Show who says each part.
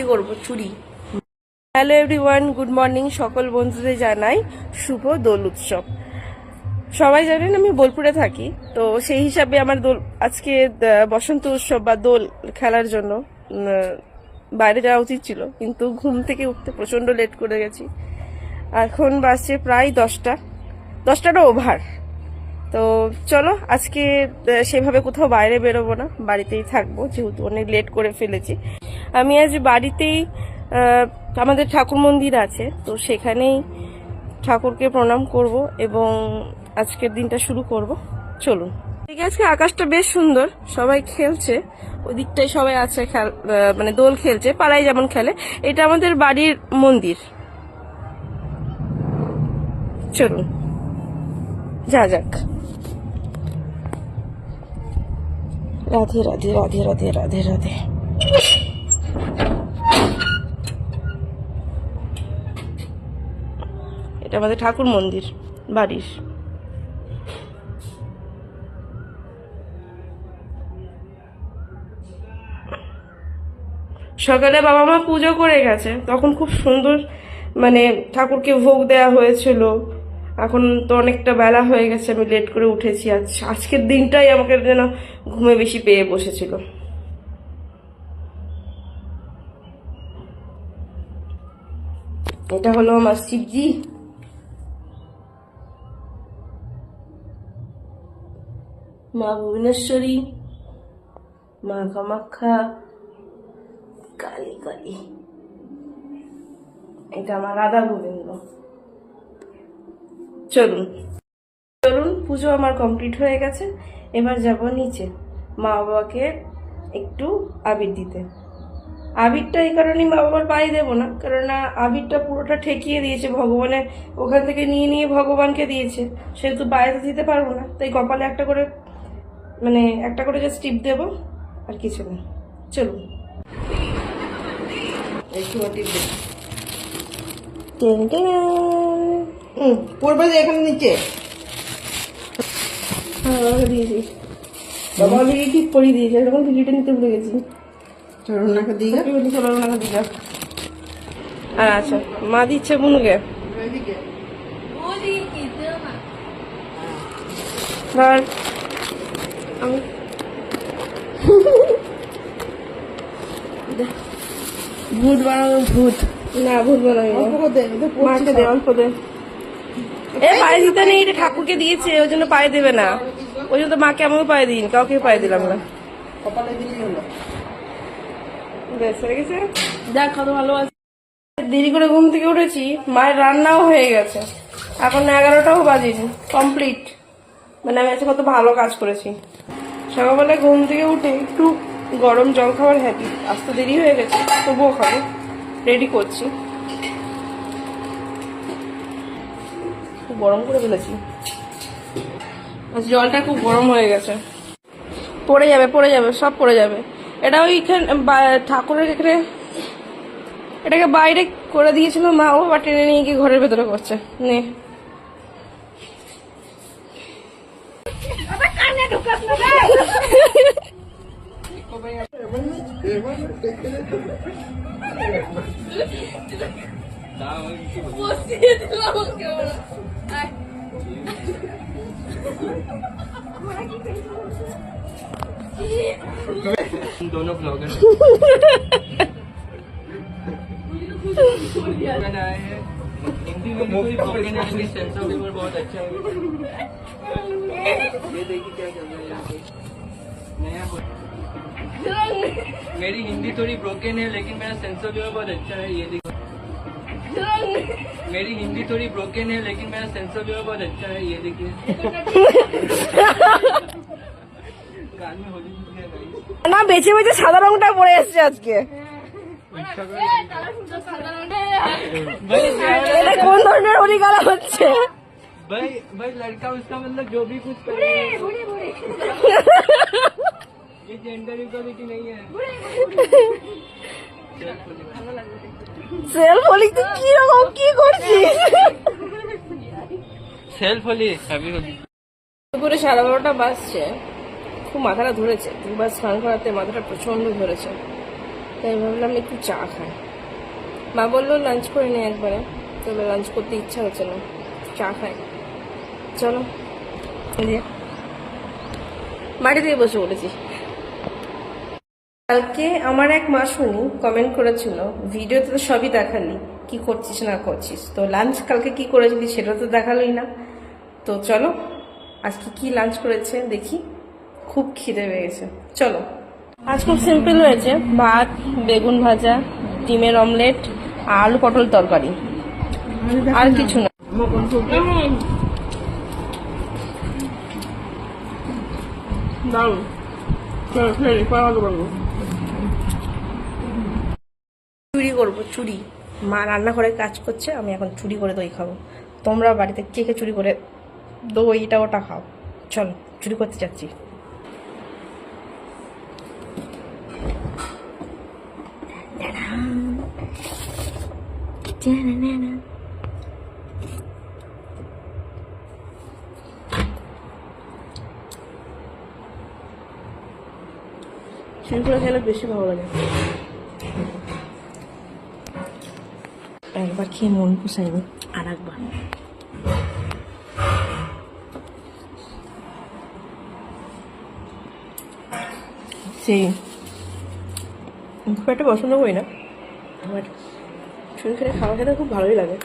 Speaker 1: করব, চুরি। Hello everyone, good morning. সকল বন্ধুদের জানাই শুভ দোল উৎসব। সবাই জানেন আমি বোলপুরে থাকি, তো সেই হিসাবে আমার আজকে বসন্ত উৎসব বা দোল খেলার জন্য বাইরে যাওয়া উচিত ছিল, কিন্তু ঘুম থেকে উঠতে প্রচন্ড লেট করে গেছি। এখন বাজছে প্রায় 10টারও ওভার। তো চলো আজকে সেভাবে কোথাও বাইরে বেরোবো না, বাড়িতেই থাকবো, যেহেতু অনেক লেট করে ফেলেছি। আমি আজ বাড়িতেই আমাদের ঠাকুর মন্দির আছে, তো সেখানেই ঠাকুরকে প্রণাম করব এবং আজকের দিনটা শুরু করব। চলুন। ঠিক আছে, আজকে আকাশটা বেশ সুন্দর, সবাই খেলছে ওই দিকটাই, সবাই আছে মানে দোল খেলছে, পাড়ায় যেমন খেলে। এটা আমাদের বাড়ির মন্দির। চলুন যা যাক। রাধে রাধে রাধে রাধে রাধে রাধে। এটা আমাদের ঠাকুর মন্দির বাড়ির। সকালে বাবা মা পুজো করে গেছে, তখন খুব সুন্দর মানে ঠাকুরকে ভোগ দেয়া হয়েছিল। এখন তো অনেকটা বেলা হয়ে গেছে, আমি লেট করে উঠেছি। আজকের দিনটাই আমাকে যেন ঘুমে বেশি পেয়ে বসেছিল। এটা হলো আমার শিবজি, মা ভুবনেশ্বরী, মা কামাখ্যা, কালী কালী। এটা আমার রাধা গোবিন্দ। চলুন চলুন, পুজো আমার কমপ্লিট হয়ে গেছে। এবার যাব নিচে মা বাবাকে একটু আবির দিতে। আবিরটা এই কারণেই মা বাবার পায়ে দেবো না, কেননা আবিরটা পুরোটা ঠেকিয়ে দিয়েছে ভগবানের, ওখান থেকে নিয়ে নিয়ে ভগবানকে দিয়েছে, সেহেতু পায়ে তো দিতে পারবো না। তাই কপালে একটা করে জাস্ট টিপ দেবো, আর কিছু না। চলুন একটু টিপ দেবো।
Speaker 2: পড়বে যে এখানে নিচে
Speaker 1: দিয়েছি, বাবা অলরেডি ঠিক করিয়ে দিয়েছে, এরকম ভিডিওটা নিতে ভুলে গেছি।
Speaker 2: চরণাকে দিঘা
Speaker 1: চরণাকে দিঘা। আর আচ্ছা, মা দিচ্ছে বুনুকে। ধর আমি ভূত বানাবো, ভূত না, ভূত বানাবো। মাকে দে, অল্প দে। এ পায়ে দিতে নেই, এটা ঠাকুরকে দিয়েছে, ওই জন্য পায়ে দেবে না। ওই জন্য মাকে আমিও পায়ে দিন, কাউকে পায়ে দিলাম না।
Speaker 2: কপালে দিলেই হলো।
Speaker 1: বেশ হয়ে গেছে, দেখ কত ভালো আছে। দেরি করে ঘুম থেকে উঠেছি, মায়ের রান্নাও হয়ে গেছে, এখন 11টাও বাজেনি, কমপ্লিট। মানে আমি আজকে কত ভালো কাজ করেছি। সকালবেলায় ঘুম থেকে উঠে একটু গরম জল খাওয়ার হ্যাবিট, আসতে দেরি হয়ে গেছে, তবুও খাবো, রেডি করছি। খুব গরম করে ফেলেছি, জলটা খুব গরম হয়ে গেছে। পড়ে যাবে সব পড়ে যাবে। এটা ওইখানে ঠাকুরের এখানে এটাকে বাইরে করে দিয়েছিল মা, ও বা টেনে নিয়ে গিয়ে ঘরের ভেতরে করছে। নে
Speaker 3: दोनों ब्लॉगर आए हैं। हिंदी में कोई ब्लॉगर नहीं, सेंस ऑफ ह्यूमर बहुत अच्छा है। ये देखिए क्या कर रहे हैं यहाँ पे नया। मेरी हिंदी थोड़ी ब्रोकन है, लेकिन मेरा सेंस ऑफ ह्यूमर बहुत अच्छा है। ये देखिए मेरी हिंदी थोड़ी ब्रोकन है, लेकिन मेरा सेंस ऑफ ह्यूमर बहुत अच्छा है। ये देखिए कान में होली
Speaker 1: না, বেছে বেছে সাদা রংটা পরে এসছে আজকে। এটা কোন ধরনের হোলি খেলা হচ্ছে?
Speaker 3: भाई भाई लड़का उसका मतलब जो भी कुछ करे, ये जेंडर इक्वालिटी नहीं है।
Speaker 1: সেলফ হোলি তুই কি রকম কি করছিস?
Speaker 3: Self Holi heavy Holi.
Speaker 1: দুপুরে 12:30 বাজছে, খুব মাথাটা ধরেছে, দুবার স্নান করাতে মাথাটা প্রচন্ড ধরেছে। তাই ভাবলাম একটু চা খাই। মা বললো লাঞ্চ করে নে একবারে, তবে লাঞ্চ করতে ইচ্ছা হচ্ছে না, চা খাই। চলো এই যে মাটিতেই বসে পড়েছি। কালকে আমার এক মাসুনি কমেন্ট করেছিল, ভিডিওতে তো সবই দেখালি, কি করছিস না করছিস, তো লাঞ্চ কালকে কি করেছিলি সেটা তো দেখালোই না। তো চলো আজকে কি লাঞ্চ করেছে দেখি, খুব খিদে পেয়ে গেছে। চলো, আজ খুব সিম্পল হয়েছে, ভাত, বেগুন ভাজা, ডিমের অমলেট, আলু পটল তরকারি, আর কিছু না। দারুন, চলো খেয়ে নিই, পরে আবার বলবো। চুরি করবো, চুরি। মা রান্না করে কাজ করছে, আমি এখন চুরি করে দই খাবো। তোমরা বাড়িতে কে কে চুরি করে দইটা ওটা খাও। চলো চুরি করতে যাচ্ছি। চুরি করে খেলে বেশি ভালো লাগে। একবার খেয়ে মন পোষায়নি, আর একবার। সেই খুব একটা পছন্দ করি না, আমার চুরি খেলে খাওয়া খেতে খুব ভালোই লাগে।